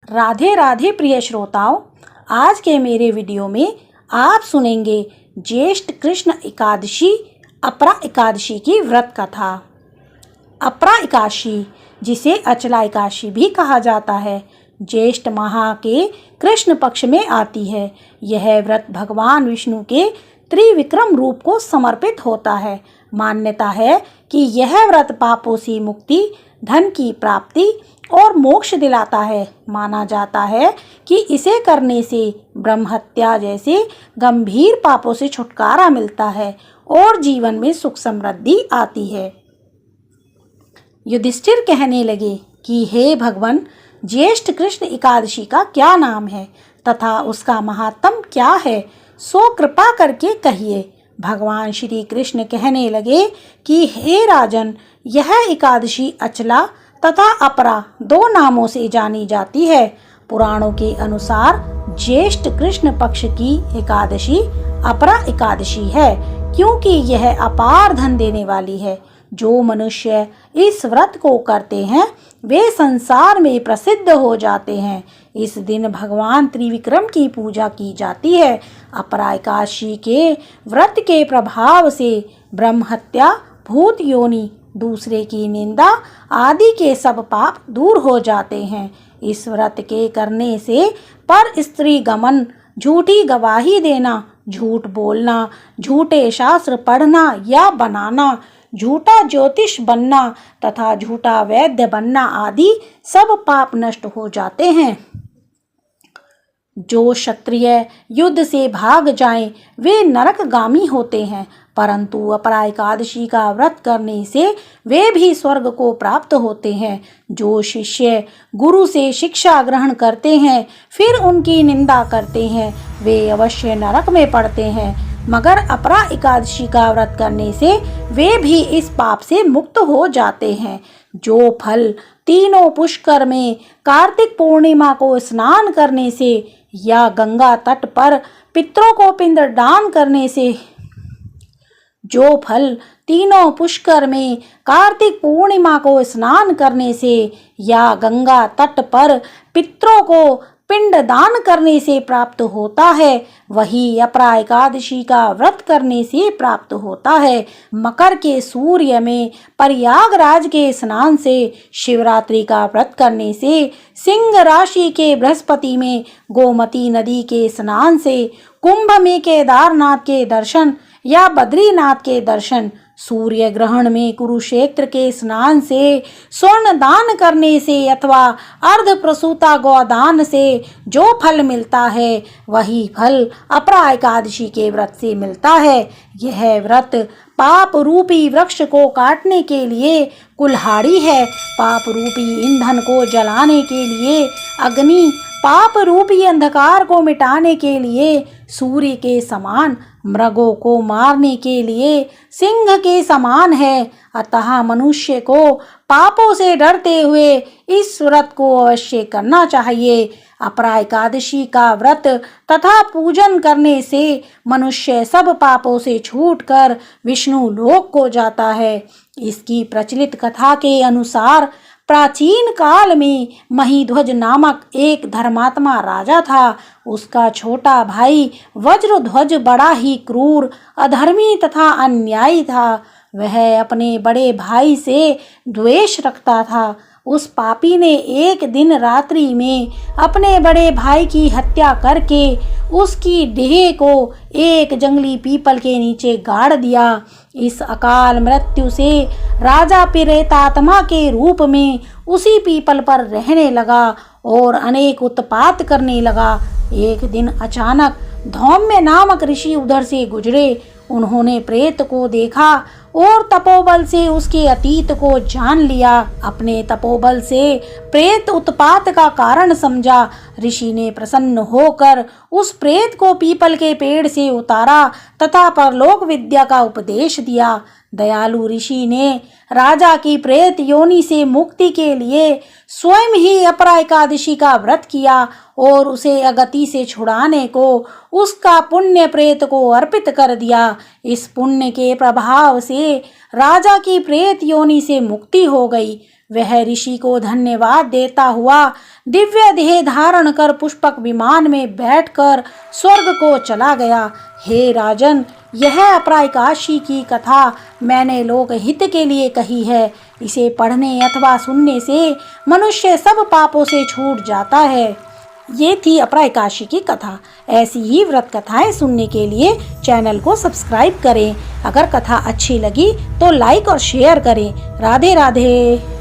राधे राधे प्रिय श्रोताओं, आज के मेरे वीडियो में आप सुनेंगे ज्येष्ठ कृष्ण एकादशी अपरा एकादशी की व्रत कथा। अपरा एकादशी, जिसे अचला एकादशी भी कहा जाता है, ज्येष्ठ माह के कृष्ण पक्ष में आती है। यह व्रत भगवान विष्णु के त्रिविक्रम रूप को समर्पित होता है। मान्यता है कि यह व्रत पापों से मुक्ति, धन की प्राप्ति और मोक्ष दिलाता है। माना जाता है कि इसे करने से ब्रह्म हत्या जैसे गंभीर पापों से छुटकारा मिलता है और जीवन में सुख समृद्धि आती है। युधिष्ठिर कहने लगे कि हे भगवान, ज्येष्ठ कृष्ण एकादशी का क्या नाम है तथा उसका महात्म क्या है, सो कृपा करके कहिए। भगवान श्री कृष्ण कहने लगे कि हे राजन, यह एकादशी अचला तथा अपरा दो नामों से जानी जाती है। पुराणों के अनुसार ज्येष्ठ कृष्ण पक्ष की एकादशी अपरा एकादशी है, क्योंकि यह अपार धन देने वाली है। जो मनुष्य इस व्रत को करते हैं वे संसार में प्रसिद्ध हो जाते हैं। इस दिन भगवान त्रिविक्रम की पूजा की जाती है। अपरा एकादशी के व्रत के प्रभाव से ब्रह्म हत्या, भूत योनि, दूसरे की निंदा आदि के सब पाप दूर हो जाते हैं। इस व्रत के करने से पर स्त्री गमन, झूठी गवाही देना, झूठ बोलना, झूठे शास्त्र पढ़ना या बनाना, झूठा ज्योतिष बनना तथा झूठा वैद्य बनना आदि सब पाप नष्ट हो जाते हैं। जो क्षत्रिय युद्ध से भाग जाएं वे नरकगामी होते हैं, परंतु अपरा एकादशी का व्रत करने से वे भी स्वर्ग को प्राप्त होते हैं। जो शिष्य गुरु से शिक्षा ग्रहण करते हैं फिर उनकी निंदा करते हैं वे अवश्य नरक में पड़ते हैं, मगर अपरा एकादशी का व्रत करने से वे भी इस पाप से मुक्त हो जाते हैं। जो फल तीनों पुष्कर में कार्तिक पूर्णिमा को स्नान करने से या गंगा तट पर पितरों को पिंडदान करने से, जो फल तीनों पुष्कर में कार्तिक पूर्णिमा को स्नान करने से या गंगा तट पर पितरों को पिंडदान करने से प्राप्त होता है, वही अपरा एकादशी का व्रत करने से प्राप्त होता है। मकर के सूर्य में प्रयागराज के स्नान से, शिवरात्रि का व्रत करने से, सिंह राशि के बृहस्पति में गोमती नदी के स्नान से, कुंभ में केदारनाथ के दर्शन या बद्रीनाथ के दर्शन, सूर्य ग्रहण में कुरुक्षेत्र के स्नान से, स्वर्ण दान करने से अथवा अर्ध प्रसूता गोदान से जो फल मिलता है वही फल अपरा एकादशी के व्रत से मिलता है। यह व्रत पाप रूपी वृक्ष को काटने के लिए कुल्हाड़ी है। पाप रूपी ईंधन को जलाने के लिए अग्नि, पाप रूपी अंधकार को मिटाने के लिए सूर्य के समान, मृगों को मारने के लिए सिंह के समान है। अतः मनुष्य को पापों से डरते हुए इस व्रत को अवश्य करना चाहिए। अपरा एकादशी का व्रत तथा पूजन करने से मनुष्य सब पापों से छूटकर विष्णु लोक को जाता है। इसकी प्रचलित कथा के अनुसार प्राचीन काल में महीध्वज नामक एक धर्मात्मा राजा था। उसका छोटा भाई वज्रध्वज बड़ा ही क्रूर, अधर्मी तथा अन्यायी था। वह अपने बड़े भाई से द्वेष रखता था। उस पापी ने एक दिन रात्रि में अपने बड़े भाई की हत्या करके उसकी देह को एक जंगली पीपल के नीचे गाड़ दिया। इस अकाल मृत्यु से राजा प्रेतात्मा के रूप में उसी पीपल पर रहने लगा और अनेक उत्पात करने लगा। एक दिन अचानक धौम्य नामक ऋषि उधर से गुजरे। उन्होंने प्रेत को देखा और तपोबल से उसके अतीत को जान लिया। अपने तपोबल से प्रेत उत्पात का कारण समझा। ऋषि ने प्रसन्न होकर उस प्रेत को पीपल के पेड़ से उतारा तथा परलोक विद्या का उपदेश दिया। दयालु ऋषि ने राजा की प्रेत योनि से मुक्ति के लिए स्वयं ही अपरा एकादशी का व्रत किया और उसे अगति से छुड़ाने को उसका पुण्य प्रेत को अर्पित कर दिया। इस पुण्य के प्रभाव से राजा की प्रेत योनि से मुक्ति हो गई। वह ऋषि को धन्यवाद देता हुआ दिव्य देह धारण कर पुष्पक विमान में बैठकर स्वर्ग को चला गया। हे राजन, यह अपरायकाशी की कथा मैंने लोक हित के लिए कही है। इसे पढ़ने अथवा सुनने से मनुष्य सब पापों से छूट जाता है। ये थी अपरायकाशी की कथा। ऐसी ही व्रत कथाएं सुनने के लिए चैनल को सब्सक्राइब करें। अगर कथा अच्छी लगी तो लाइक और शेयर करें। राधे राधे।